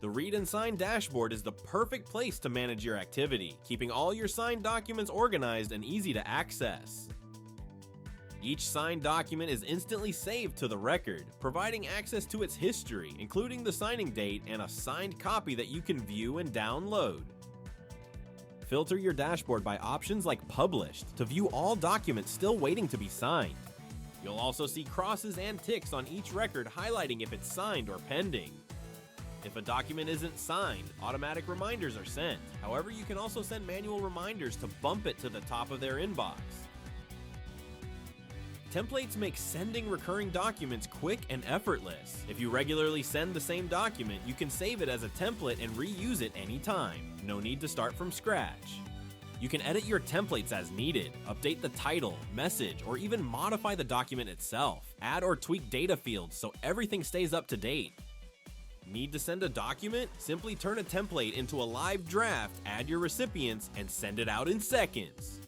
The Read and Sign dashboard is the perfect place to manage your activity, keeping all your signed documents organized and easy to access. Each signed document is instantly saved to the record, providing access to its history, including the signing date and a signed copy that you can view and download. Filter your dashboard by options like Published to view all documents still waiting to be signed. You'll also see crosses and ticks on each record highlighting if it's signed or pending. If a document isn't signed, automatic reminders are sent. However, you can also send manual reminders to bump it to the top of their inbox. Templates make sending recurring documents quick and effortless. If you regularly send the same document, you can save it as a template and reuse it anytime. No need to start from scratch. You can edit your templates as needed, update the title, message, or even modify the document itself. Add or tweak data fields so everything stays up to date. Need to send a document? Simply turn a template into a live draft, add your recipients, and send it out in seconds.